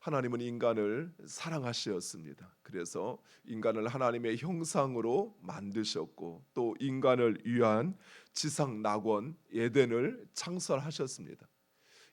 하나님은 인간을 사랑하셨습니다. 그래서 인간을 하나님의 형상으로 만드셨고 또 인간을 위한 지상 낙원 에덴을 창설하셨습니다.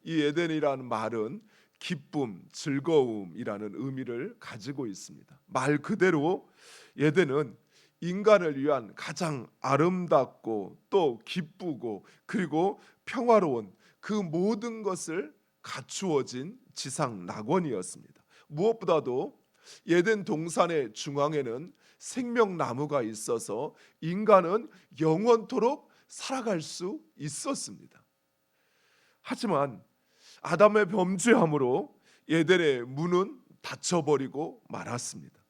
이 에덴이라는 말은 기쁨, 즐거움이라는 의미를 가지고 있습니다. 말 그대로 에덴은 인간을 위한 가장 아름답고 또 기쁘고 그리고 평화로운 그 모든 것을 갖추어진 지상 낙원이었습니다. 무엇보다도 에덴 동산의 중앙에는 생명나무가 있어서 인간은 영원토록 살아갈 수 있었습니다. 하지만 아담의 범죄함으로 에덴의 문은 닫혀버리고 말았습니다.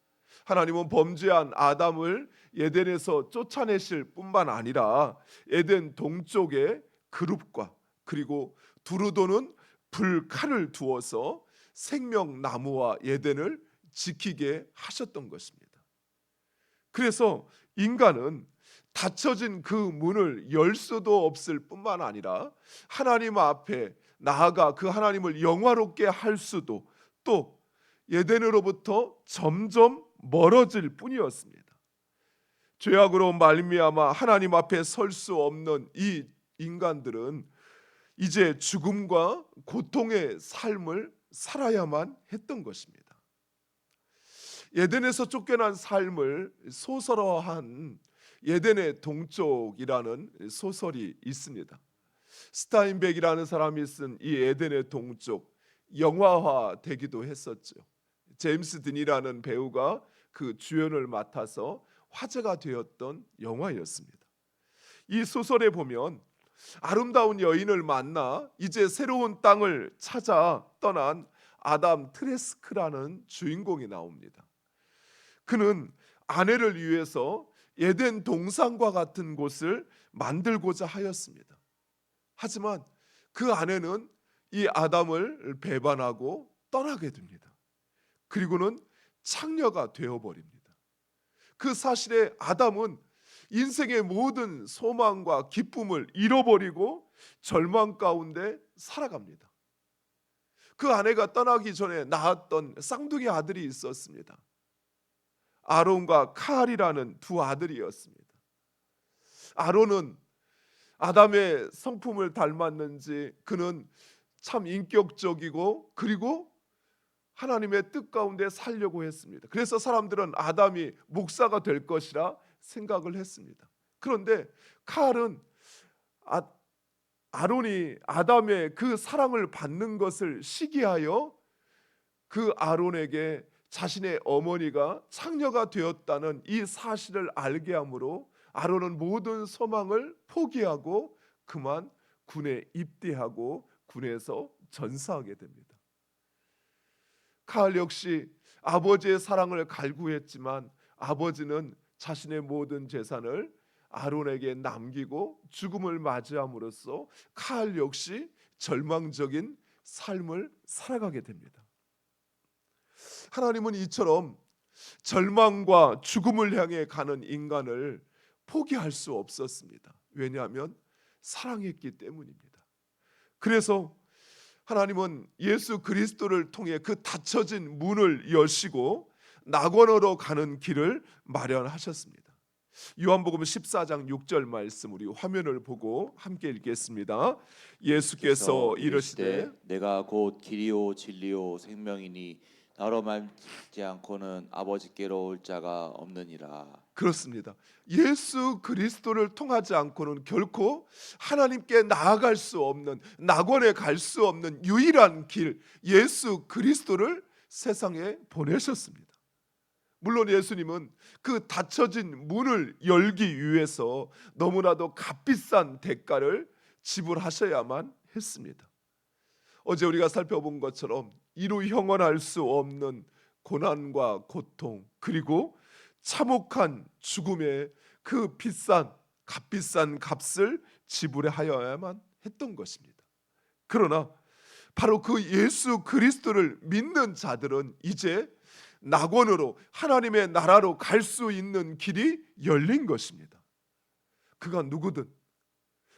하나님은 범죄한 아담을 에덴에서 쫓아내실 뿐만 아니라 에덴 동쪽에 그룹과 그리고 두루 도는 불칼을 두어서 생명나무와 에덴을 지키게 하셨던 것입니다. 그래서 인간은 닫혀진 그 문을 열 수도 없을 뿐만 아니라 하나님 앞에 나아가 그 하나님을 영화롭게 할 수도 또 에덴으로부터 점점 멀어질 뿐이었습니다. 죄악으로 말미암아 하나님 앞에 설 수 없는 이 인간들은 이제 죽음과 고통의 삶을 살아야만 했던 것입니다. 에덴에서 쫓겨난 삶을 소설화한 에덴의 동쪽이라는 소설이 있습니다. 스타인백이라는 사람이 쓴 이 에덴의 동쪽 영화화 되기도 했었죠. 제임스 딘이라는 배우가 그 주연을 맡아서 화제가 되었던 영화였습니다. 이 소설에 보면 아름다운 여인을 만나 이제 새로운 땅을 찾아 떠난 아담 트레스크라는 주인공이 나옵니다. 그는 아내를 위해서 에덴 동산과 같은 곳을 만들고자 하였습니다. 하지만 그 아내는 이 아담을 배반하고 떠나게 됩니다. 그리고는 창녀가 되어버립니다. 그 사실에 아담은 인생의 모든 소망과 기쁨을 잃어버리고 절망 가운데 살아갑니다. 그 아내가 떠나기 전에 낳았던 쌍둥이 아들이 있었습니다. 아론과 칼이라는 두 아들이었습니다. 아론은 아담의 성품을 닮았는지 그는 참 인격적이고 그리고 하나님의 뜻 가운데 살려고 했습니다. 그래서 사람들은 아담이 목사가 될 것이라 생각을 했습니다. 그런데 칼은 아론이 아담의 그 사랑을 받는 것을 시기하여 그 아론에게 자신의 어머니가 창녀가 되었다는 이 사실을 알게 하므로 아론은 모든 소망을 포기하고 그만 군에 입대하고 군에서 전사하게 됩니다. 칼 역시 아버지의 사랑을 갈구했지만 아버지는 자신의 모든 재산을 아론에게 남기고 죽음을 맞이함으로써 칼 역시 절망적인 삶을 살아가게 됩니다. 하나님은 이처럼 절망과 죽음을 향해 가는 인간을 포기할 수 없었습니다. 왜냐하면 사랑했기 때문입니다. 그래서 하나님은 예수 그리스도를 통해 그 닫혀진 문을 여시고 낙원으로 가는 길을 마련하셨습니다. 요한복음 14장 6절 말씀 우리 화면을 보고 함께 읽겠습니다. 예수께서 이르시되 내가 곧 길이요 진리요 생명이니 나로 말지 않고는 아버지께로 올 자가 없느니라. 그렇습니다. 예수 그리스도를 통하지 않고는 결코 하나님께 나아갈 수 없는 낙원에 갈 수 없는 유일한 길 예수 그리스도를 세상에 보내셨습니다. 물론 예수님은 그 닫혀진 문을 열기 위해서 너무나도 값비싼 대가를 지불하셔야만 했습니다. 어제 우리가 살펴본 것처럼 이루 형언할 수 없는 고난과 고통 그리고 참혹한 죽음의 그 값비싼 값을 지불하여야만 했던 것입니다. 그러나 바로 그 예수 그리스도를 믿는 자들은 이제 낙원으로 하나님의 나라로 갈 수 있는 길이 열린 것입니다. 그가 누구든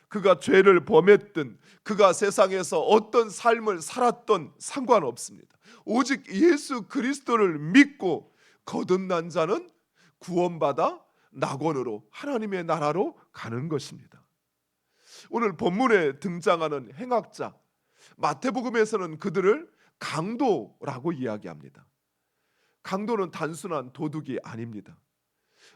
그가 죄를 범했든 그가 세상에서 어떤 삶을 살았던 상관없습니다. 오직 예수 그리스도를 믿고 거듭난 자는 구원받아 낙원으로 하나님의 나라로 가는 것입니다. 오늘 본문에 등장하는 행악자, 마태복음에서는 그들을 강도라고 이야기합니다. 강도는 단순한 도둑이 아닙니다.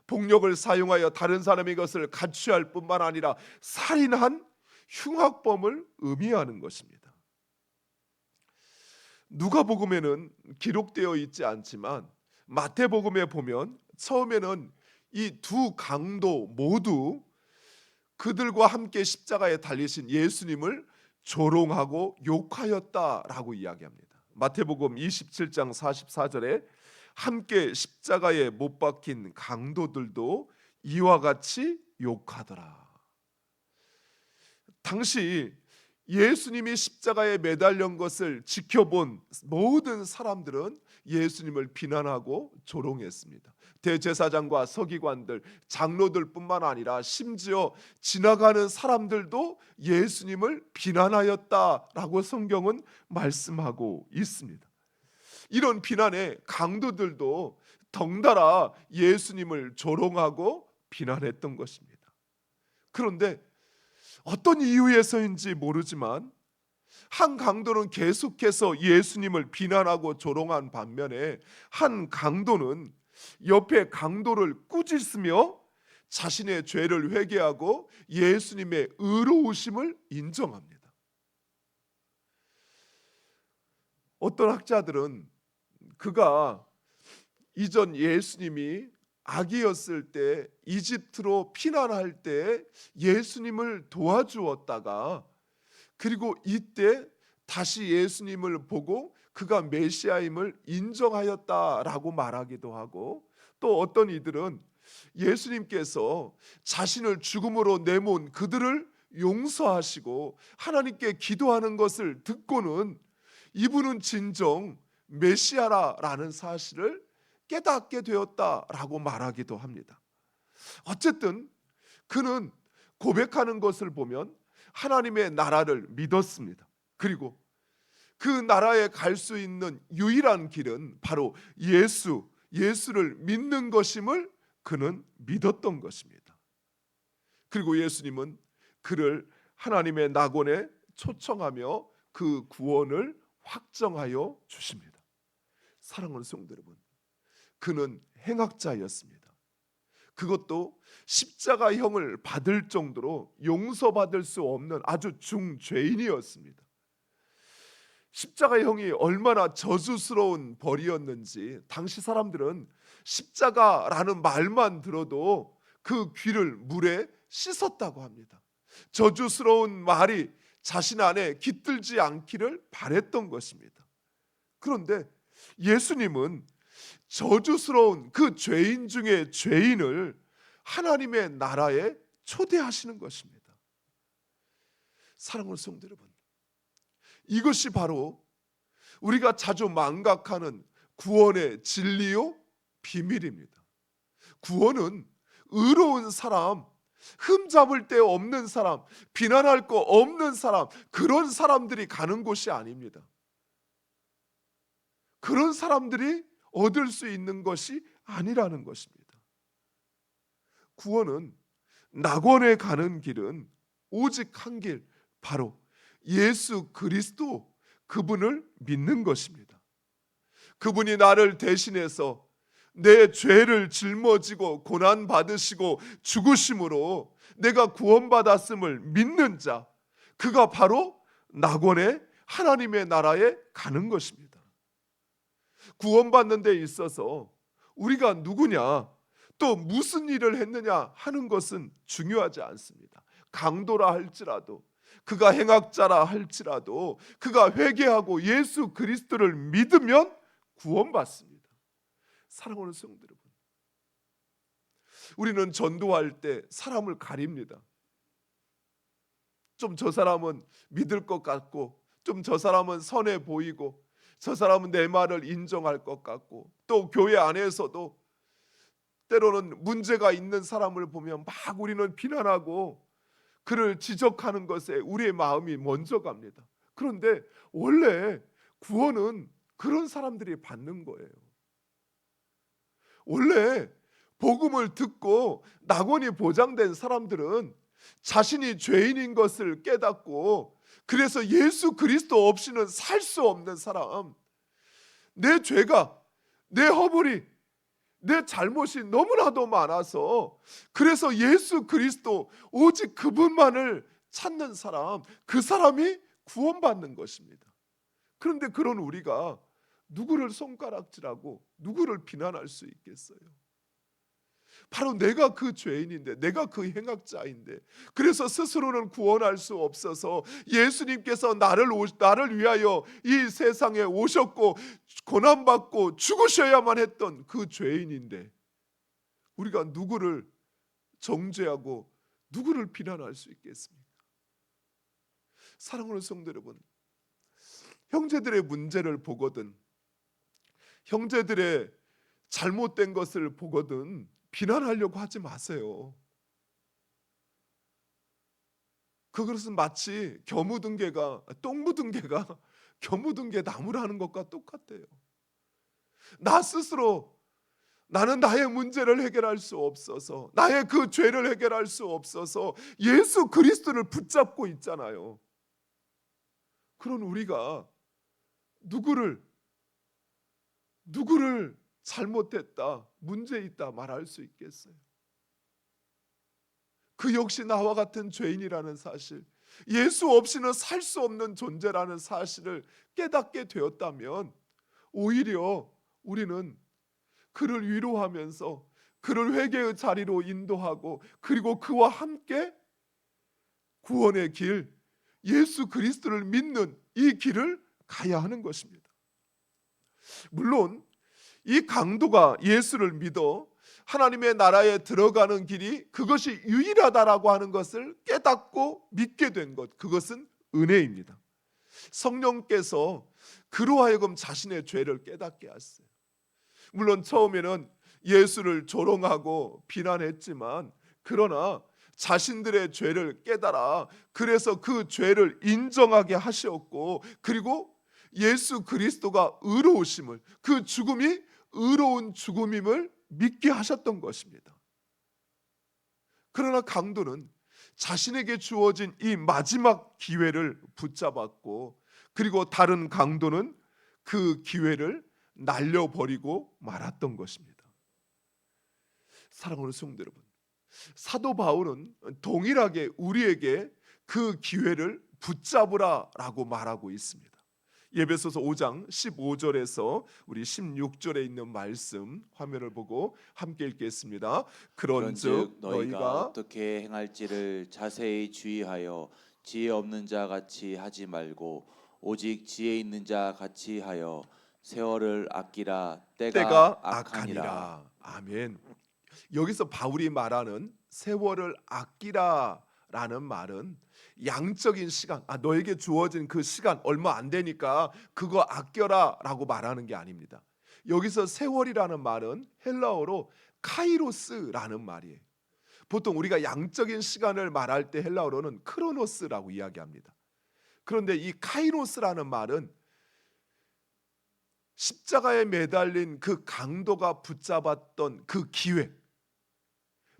폭력을 사용하여 다른 사람의 것을 가취할 뿐만 아니라 살인한 흉악범을 의미하는 것입니다. 누가복음에는 기록되어 있지 않지만 마태복음에 보면 처음에는 이 두 강도 모두 그들과 함께 십자가에 달리신 예수님을 조롱하고 욕하였다라고 이야기합니다. 마태복음 27장 44절에 함께 십자가에 못 박힌 강도들도 이와 같이 욕하더라. 당시 예수님이 십자가에 매달린 것을 지켜본 모든 사람들은 예수님을 비난하고 조롱했습니다. 대제사장과 서기관들, 장로들뿐만 아니라 심지어 지나가는 사람들도 예수님을 비난하였다라고 성경은 말씀하고 있습니다. 이런 비난에 강도들도 덩달아 예수님을 조롱하고 비난했던 것입니다. 그런데 어떤 이유에서인지 모르지만 한 강도는 계속해서 예수님을 비난하고 조롱한 반면에 한 강도는 옆에 강도를 꾸짖으며 자신의 죄를 회개하고 예수님의 의로우심을 인정합니다. 어떤 학자들은 그가 이전 예수님이 아기였을 때 이집트로 피난할 때 예수님을 도와주었다가 그리고 이때 다시 예수님을 보고 그가 메시아임을 인정하였다라고 말하기도 하고, 또 어떤 이들은 예수님께서 자신을 죽음으로 내몬 그들을 용서하시고 하나님께 기도하는 것을 듣고는 이분은 진정 메시아라는 사실을 깨닫게 되었다라고 말하기도 합니다. 어쨌든 그는 고백하는 것을 보면 하나님의 나라를 믿었습니다. 그리고 그 나라에 갈 수 있는 유일한 길은 바로 예수를 믿는 것임을 그는 믿었던 것입니다. 그리고 예수님은 그를 하나님의 낙원에 초청하며 그 구원을 확정하여 주십니다. 사랑하는 성도 여러분, 그는 행악자였습니다. 그것도 십자가형을 받을 정도로 용서받을 수 없는 아주 중죄인이었습니다. 십자가형이 얼마나 저주스러운 벌이었는지 당시 사람들은 십자가라는 말만 들어도 그 귀를 물에 씻었다고 합니다. 저주스러운 말이 자신 안에 깃들지 않기를 바랬던 것입니다. 그런데 예수님은 저주스러운 그 죄인 중에 죄인을 하나님의 나라에 초대하시는 것입니다. 사랑하는 성도 여러분, 이것이 바로 우리가 자주 망각하는 구원의 진리요 비밀입니다. 구원은 의로운 사람, 흠잡을 데 없는 사람, 비난할 거 없는 사람, 그런 사람들이 가는 곳이 아닙니다. 그런 사람들이 얻을 수 있는 것이 아니라는 것입니다. 구원은 낙원에 가는 길은 오직 한 길, 바로 예수 그리스도, 그분을 믿는 것입니다. 그분이 나를 대신해서 내 죄를 짊어지고 고난 받으시고 죽으심으로 내가 구원받았음을 믿는 자, 그가 바로 낙원에 하나님의 나라에 가는 것입니다. 구원받는 데 있어서 우리가 누구냐, 또 무슨 일을 했느냐 하는 것은 중요하지 않습니다. 강도라 할지라도, 그가 행악자라 할지라도 그가 회개하고 예수 그리스도를 믿으면 구원받습니다. 사랑하는 성도 여러분, 우리는 전도할 때 사람을 가립니다. 좀 저 사람은 믿을 것 같고, 좀 저 사람은 선해 보이고, 저 사람은 내 말을 인정할 것 같고, 또 교회 안에서도 때로는 문제가 있는 사람을 보면 막 우리는 비난하고 그를 지적하는 것에 우리의 마음이 먼저 갑니다. 그런데 원래 구원은 그런 사람들이 받는 거예요. 원래 복음을 듣고 낙원이 보장된 사람들은 자신이 죄인인 것을 깨닫고, 그래서 예수 그리스도 없이는 살 수 없는 사람, 내 죄가, 내 허물이, 내 잘못이 너무나도 많아서 그래서 예수 그리스도 오직 그분만을 찾는 사람, 그 사람이 구원받는 것입니다. 그런데 그런 우리가 누구를 손가락질하고 누구를 비난할 수 있겠어요? 바로 내가 그 죄인인데, 내가 그 행악자인데, 그래서 스스로는 구원할 수 없어서 예수님께서 나를 위하여 이 세상에 오셨고 고난받고 죽으셔야만 했던 그 죄인인데, 우리가 누구를 정죄하고 누구를 비난할 수 있겠습니까? 사랑하는 성도 여러분, 형제들의 문제를 보거든, 형제들의 잘못된 것을 보거든 비난하려고 하지 마세요. 그것은 마치 겨 묻은 개가, 똥 묻은 개가 겨 묻은 개 나무라는 것과 똑같아요. 나 스스로, 나는 나의 문제를 해결할 수 없어서, 나의 그 죄를 해결할 수 없어서 예수 그리스도를 붙잡고 있잖아요. 그런 우리가 누구를 잘못했다, 문제 있다 말할 수 있겠어요? 그 역시 나와 같은 죄인이라는 사실, 예수 없이는 살 수 없는 존재라는 사실을 깨닫게 되었다면 오히려 우리는 그를 위로하면서 그를 회개의 자리로 인도하고, 그리고 그와 함께 구원의 길, 예수 그리스도를 믿는 이 길을 가야 하는 것입니다. 물론 이 강도가 예수를 믿어 하나님의 나라에 들어가는 길이 그것이 유일하다라고 하는 것을 깨닫고 믿게 된 것, 그것은 은혜입니다. 성령께서 그로 하여금 자신의 죄를 깨닫게 하셨어요. 물론 처음에는 예수를 조롱하고 비난했지만, 그러나 자신들의 죄를 깨달아 그래서 그 죄를 인정하게 하셨고, 그리고 예수 그리스도가 의로우심을, 그 죽음이 의로운 죽음임을 믿게 하셨던 것입니다. 그러나 강도는 자신에게 주어진 이 마지막 기회를 붙잡았고, 그리고 다른 강도는 그 기회를 날려버리고 말았던 것입니다. 사랑하는 성도 여러분, 사도 바울은 동일하게 우리에게 그 기회를 붙잡으라라고 말하고 있습니다. 에베소서 5장 15절에서 우리 16절에 있는 말씀 화면을 보고 함께 읽겠습니다. 그런즉 너희가 어떻게 행할지를 자세히 주의하여 지혜 없는 자 같이 하지 말고 오직 지혜 있는 자 같이 하여 세월을 아끼라. 때가 악하니라. 아멘. 여기서 바울이 말하는 세월을 아끼라라는 말은 양적인 시간, 너에게 주어진 그 시간 얼마 안 되니까 그거 아껴라라고 말하는 게 아닙니다. 여기서 세월이라는 말은 헬라어로 카이로스라는 말이에요. 보통 우리가 양적인 시간을 말할 때 헬라어로는 크로노스라고 이야기합니다. 그런데 이 카이로스라는 말은 십자가에 매달린 그 강도가 붙잡았던 그 기회,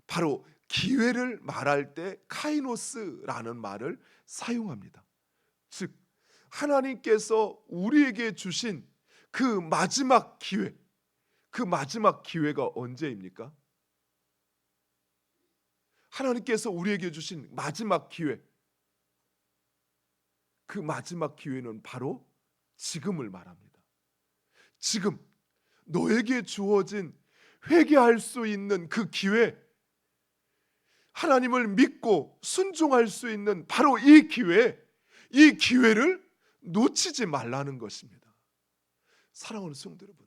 바로 기회를 말할 때 카이노스라는 말을 사용합니다. 즉 하나님께서 우리에게 주신 그 마지막 기회, 그 마지막 기회가 언제입니까? 하나님께서 우리에게 주신 마지막 기회, 그 마지막 기회는 바로 지금을 말합니다. 지금 너에게 주어진 회개할 수 있는 그 기회, 하나님을 믿고 순종할 수 있는 바로 이 기회를 놓치지 말라는 것입니다. 사랑하는 성도 여러분,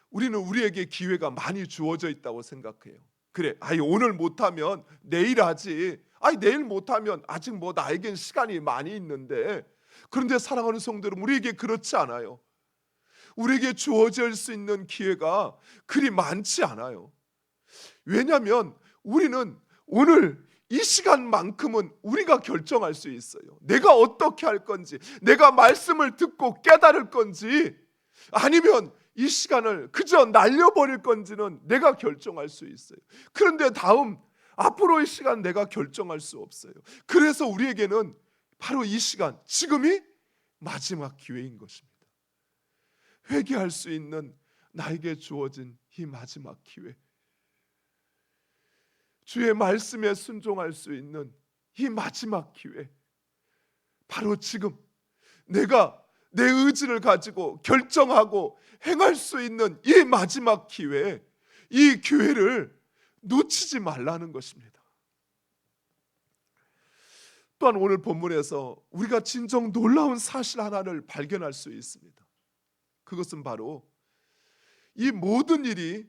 우리는 우리에게 기회가 많이 주어져 있다고 생각해요. 그래, 오늘 못하면 내일 하지. 내일 못하면 아직 나에겐 시간이 많이 있는데. 그런데 사랑하는 성도 여러분, 우리에게 그렇지 않아요. 우리에게 주어질 수 있는 기회가 그리 많지 않아요. 왜냐하면 우리는 오늘 이 시간만큼은 우리가 결정할 수 있어요. 내가 어떻게 할 건지, 내가 말씀을 듣고 깨달을 건지, 아니면 이 시간을 그저 날려버릴 건지는 내가 결정할 수 있어요. 그런데 앞으로의 시간 내가 결정할 수 없어요. 그래서 우리에게는 바로 이 시간, 지금이 마지막 기회인 것입니다. 회개할 수 있는 나에게 주어진 이 마지막 기회, 주의 말씀에 순종할 수 있는 이 마지막 기회, 바로 지금 내가 내 의지를 가지고 결정하고 행할 수 있는 이 마지막 기회, 이 기회를 놓치지 말라는 것입니다. 또한 오늘 본문에서 우리가 진정 놀라운 사실 하나를 발견할 수 있습니다. 그것은 바로 이 모든 일이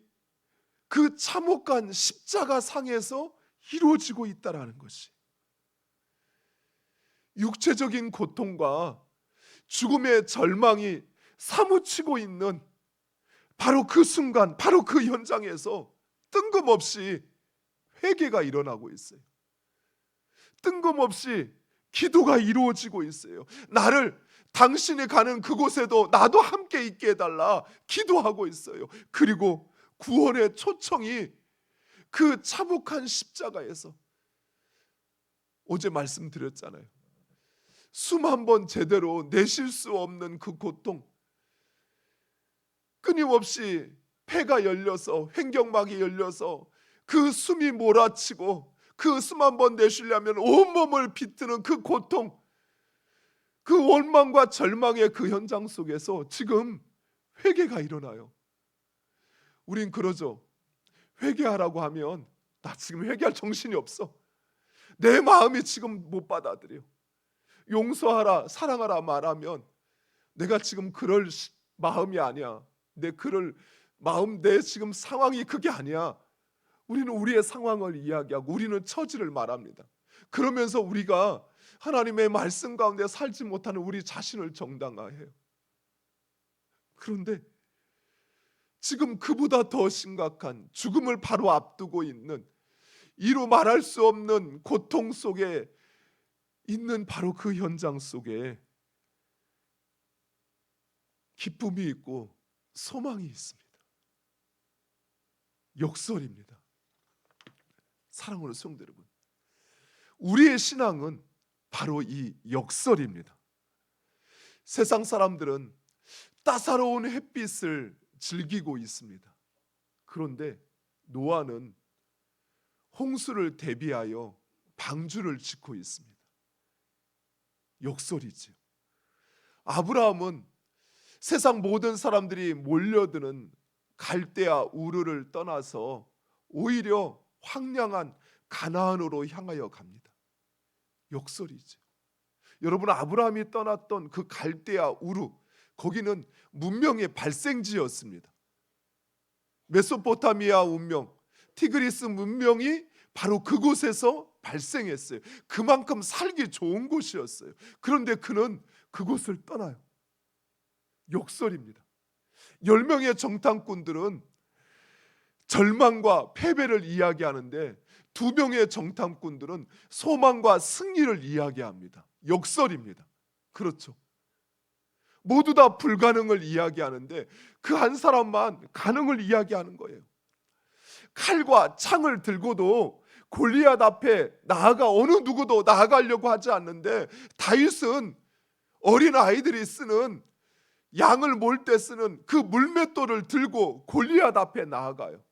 그 참혹한 십자가 상에서 이루어지고 있다라는 것이, 육체적인 고통과 죽음의 절망이 사무치고 있는 바로 그 순간, 바로 그 현장에서 뜬금없이 회개가 일어나고 있어요. 뜬금없이 기도가 이루어지고 있어요. 나를 당신이 가는 그곳에도 나도 함께 있게 해달라 기도하고 있어요. 그리고 구원의 초청이 그 참혹한 십자가에서, 어제 말씀드렸잖아요. 숨 한 번 제대로 내쉴 수 없는 그 고통, 끊임없이 폐가 열려서, 횡격막이 열려서 그 숨이 몰아치고 그 숨 한 번 내쉬려면 온몸을 비트는 그 고통, 그 원망과 절망의 그 현장 속에서 지금 회개가 일어나요. 우린 그러죠. 회개하라고 하면 나 지금 회개할 정신이 없어. 내 마음이 지금 못 받아들여. 용서하라, 사랑하라 말하면 내가 지금 그럴 마음이 아니야. 내 지금 상황이 그게 아니야. 우리는 우리의 상황을 이야기하고 우리는 처지를 말합니다. 그러면서 우리가 하나님의 말씀 가운데 살지 못하는 우리 자신을 정당화해요. 그런데 지금 그보다 더 심각한 죽음을 바로 앞두고 있는, 이루 말할 수 없는 고통 속에 있는 바로 그 현장 속에 기쁨이 있고 소망이 있습니다. 역설입니다. 사랑하는 성도 여러분, 우리의 신앙은 바로 이 역설입니다. 세상 사람들은 따사로운 햇빛을 즐기고 있습니다. 그런데 노아는 홍수를 대비하여 방주를 짓고 있습니다. 역설이죠. 아브라함은 세상 모든 사람들이 몰려드는 갈대아 우르를 떠나서 오히려 황량한 가나안으로 향하여 갑니다. 역설이죠. 여러분, 아브라함이 떠났던 그 갈대아 우르, 거기는 문명의 발생지였습니다. 메소포타미아 문명, 티그리스 문명이 바로 그곳에서 발생했어요. 그만큼 살기 좋은 곳이었어요. 그런데 그는 그곳을 떠나요. 역설입니다. 10명의 정탐꾼들은 절망과 패배를 이야기하는데 2명의 정탐꾼들은 소망과 승리를 이야기합니다. 역설입니다. 그렇죠. 모두 다 불가능을 이야기하는데 그 한 사람만 가능을 이야기하는 거예요. 칼과 창을 들고도 골리앗 앞에 어느 누구도 나아가려고 하지 않는데, 다윗은 어린 아이들이 쓰는, 양을 몰 때 쓰는 그 물맷돌을 들고 골리앗 앞에 나아가요.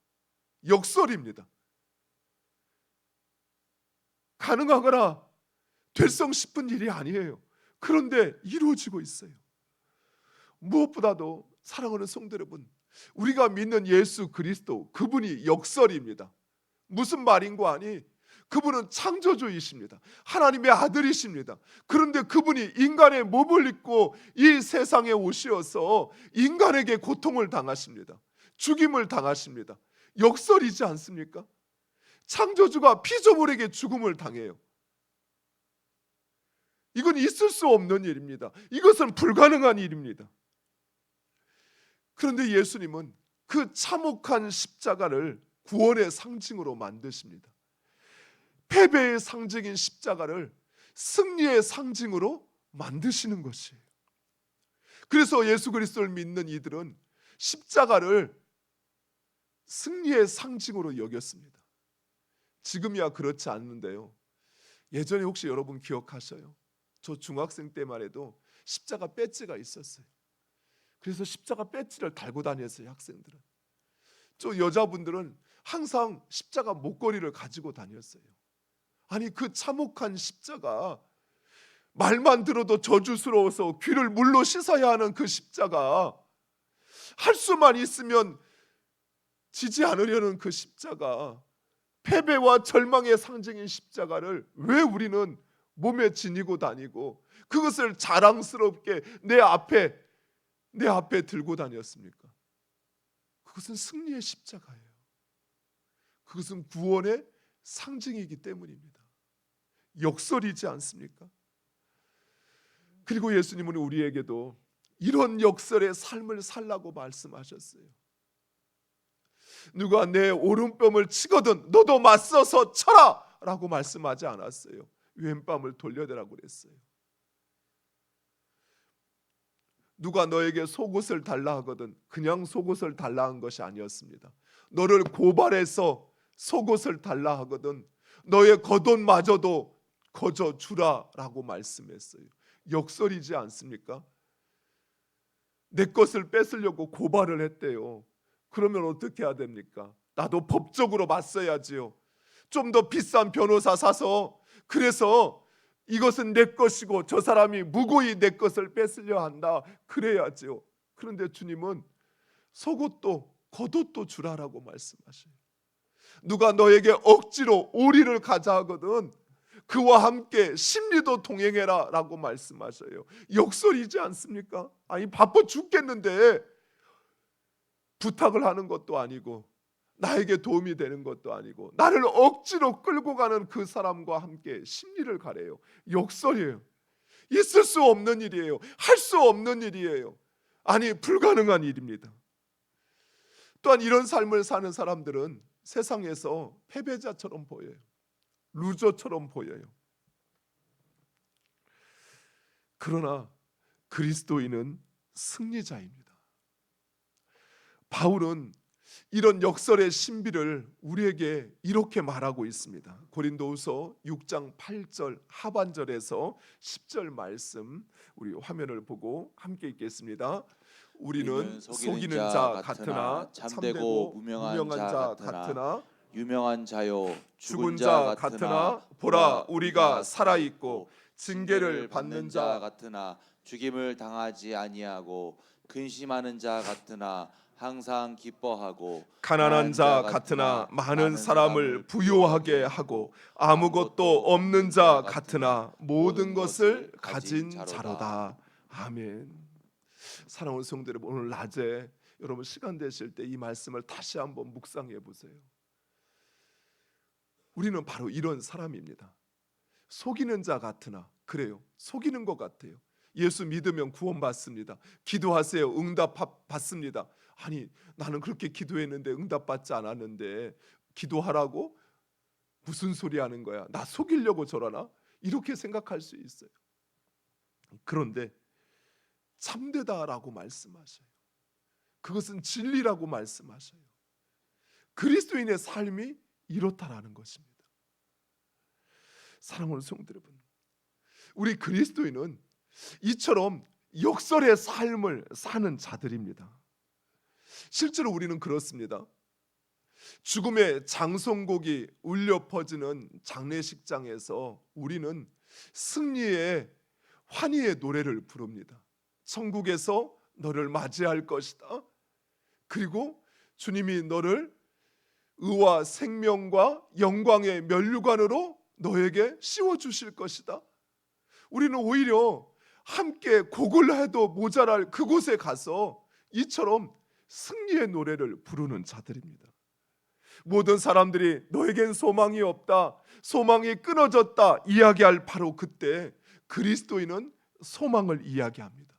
역설입니다. 가능하거나 될성 싶은 일이 아니에요. 그런데 이루어지고 있어요. 무엇보다도 사랑하는 성도 여러분, 우리가 믿는 예수 그리스도, 그분이 역설입니다. 무슨 말인고 하니, 그분은 창조주이십니다. 하나님의 아들이십니다. 그런데 그분이 인간의 몸을 입고 이 세상에 오시어서 인간에게 고통을 당하십니다. 죽임을 당하십니다. 역설이지 않습니까? 창조주가 피조물에게 죽음을 당해요. 이건 있을 수 없는 일입니다. 이것은 불가능한 일입니다. 그런데 예수님은 그 참혹한 십자가를 구원의 상징으로 만드십니다. 패배의 상징인 십자가를 승리의 상징으로 만드시는 것이에요. 그래서 예수 그리스도를 믿는 이들은 십자가를 승리의 상징으로 여겼습니다. 지금이야 그렇지 않는데요. 예전에 혹시 여러분 기억하셔요? 저 중학생 때만 해도 십자가 배지가 있었어요. 그래서 십자가 배지를 달고 다녔어요, 학생들은. 저 여자분들은 항상 십자가 목걸이를 가지고 다녔어요. 아니, 그 참혹한 십자가, 말만 들어도 저주스러워서 귀를 물로 씻어야 하는 그 십자가, 할 수만 있으면 지지 않으려는 그 십자가, 패배와 절망의 상징인 십자가를 왜 우리는 몸에 지니고 다니고 그것을 자랑스럽게 내 앞에 들고 다녔습니까? 그것은 승리의 십자가예요. 그것은 구원의 상징이기 때문입니다. 역설이지 않습니까? 그리고 예수님은 우리에게도 이런 역설의 삶을 살라고 말씀하셨어요. 누가 내 오른뺨을 치거든 너도 맞서서 쳐라 라고 말씀하지 않았어요. 왼뺨을 돌려대라고 그랬어요. 누가 너에게 속옷을 달라 하거든 그냥 속옷을 달라 한 것이 아니었습니다. 너를 고발해서 속옷을 달라 하거든 너의 겉옷마저도 거저 주라라고 말씀했어요. 역설이지 않습니까? 내 것을 뺏으려고 고발을 했대요. 그러면 어떻게 해야 됩니까? 나도 법적으로 맞서야지요. 좀 더 비싼 변호사 사서 그래서 이것은 내 것이고 저 사람이 무고히 내 것을 뺏으려 한다. 그래야지요. 그런데 주님은 속옷도 겉옷도 주라라고 말씀하셔요. 누가 너에게 억지로 오리를 가자 하거든 그와 함께 심리도 동행해라 라고 말씀하셔요. 역설이지 않습니까? 아니 바빠 죽겠는데 부탁을 하는 것도 아니고 나에게 도움이 되는 것도 아니고 나를 억지로 끌고 가는 그 사람과 함께 심리를 가래요. 역설이에요. 있을 수 없는 일이에요. 할 수 없는 일이에요. 아니 불가능한 일입니다. 또한 이런 삶을 사는 사람들은 세상에서 패배자처럼 보여요. 루저처럼 보여요. 그러나 그리스도인은 승리자입니다. 바울은 이런 역설의 신비를 우리에게 이렇게 말하고 있습니다. 고린도후서 6장 8절 하반절에서 10절 말씀 우리 화면을 보고 함께 읽겠습니다. 우리는 속이는 자 같으나 참되고 무명한 자 같으나 유명한 자요 죽은 자 같으나 보라 우리가 살아 있고 징계를 받는 자 같으나 죽임을 당하지 아니하고 근심하는 자 같으나 항상 기뻐하고 가난한 자 같으나 많은 사람을 부유하게 하고 아무것도 없는 자 같으나 모든 것을 가진 자로다. 아멘. 사랑하는 성도 여러분, 오늘 낮에 여러분 시간 되실 때 이 말씀을 다시 한번 묵상해 보세요. 우리는 바로 이런 사람입니다. 속이는 자 같으나, 그래요, 속이는 것 같아요. 예수 믿으면 구원받습니다. 기도하세요, 응답 받습니다. 아니 나는 그렇게 기도했는데 응답받지 않았는데 기도하라고? 무슨 소리 하는 거야? 나 속이려고 저러나? 이렇게 생각할 수 있어요. 그런데 참되다라고 말씀하셔요. 그것은 진리라고 말씀하셔요. 그리스도인의 삶이 이렇다라는 것입니다. 사랑하는 성도 여러분, 우리 그리스도인은 이처럼 역설의 삶을 사는 자들입니다. 실제로 우리는 그렇습니다. 죽음의 장송곡이 울려 퍼지는 장례식장에서 우리는 승리의 환희의 노래를 부릅니다. 천국에서 너를 맞이할 것이다. 그리고 주님이 너를 의와 생명과 영광의 면류관으로 너에게 씌워주실 것이다. 우리는 오히려 함께 곡을 해도 모자랄 그곳에 가서 이처럼 승리의 노래를 부르는 자들입니다. 모든 사람들이 너에겐 소망이 없다, 소망이 끊어졌다 이야기할 바로 그때 그리스도인은 소망을 이야기합니다.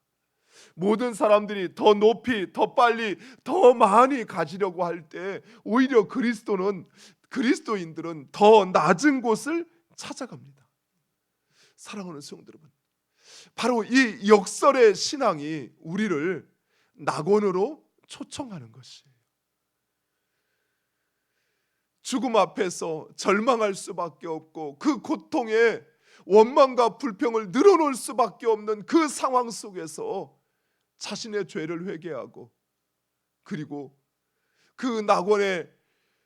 모든 사람들이 더 높이, 더 빨리, 더 많이 가지려고 할 때 오히려 그리스도는 그리스도인들은 더 낮은 곳을 찾아갑니다. 사랑하는 성도 여러분, 바로 이 역설의 신앙이 우리를 낙원으로 초청하는 것이에요. 죽음 앞에서 절망할 수밖에 없고 그 고통에 원망과 불평을 늘어놓을 수밖에 없는 그 상황 속에서 자신의 죄를 회개하고 그리고 그 낙원의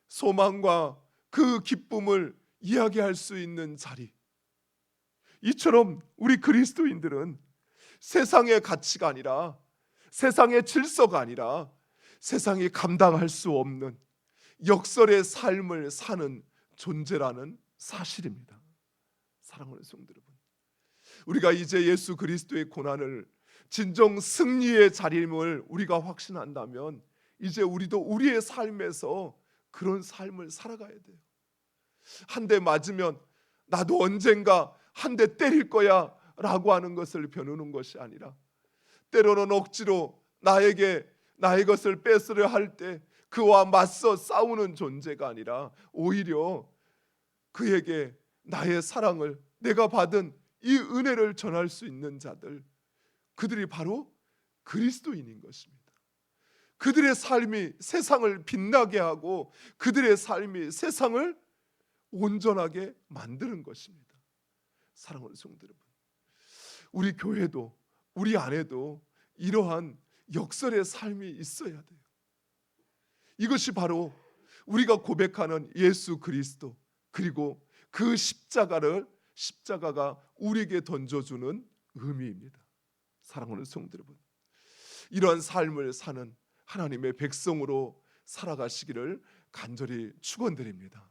소망과 그 기쁨을 이야기할 수 있는 자리, 이처럼 우리 그리스도인들은 세상의 가치가 아니라, 세상의 질서가 아니라 세상이 감당할 수 없는 역설의 삶을 사는 존재라는 사실입니다. 사랑하는 성도 여러분, 우리가 이제 예수 그리스도의 고난을 진정 승리의 자리임을 우리가 확신한다면 이제 우리도 우리의 삶에서 그런 삶을 살아가야 돼요. 한 대 맞으면 나도 언젠가 한 대 때릴 거야 라고 하는 것을 겨누는 것이 아니라, 때로는 억지로 나에게 나의 것을 뺏으려 할 때 그와 맞서 싸우는 존재가 아니라 오히려 그에게 나의 사랑을, 내가 받은 이 은혜를 전할 수 있는 자들, 그들이 바로 그리스도인인 것입니다. 그들의 삶이 세상을 빛나게 하고 그들의 삶이 세상을 온전하게 만드는 것입니다. 사랑하는 성도 여러분, 우리 교회도 우리 안에도 이러한 역설의 삶이 있어야 돼요. 이것이 바로 우리가 고백하는 예수 그리스도, 그리고 그 십자가가 우리에게 던져주는 의미입니다. 사랑하는 성도 여러분, 이러한 삶을 사는 하나님의 백성으로 살아가시기를 간절히 축원드립니다.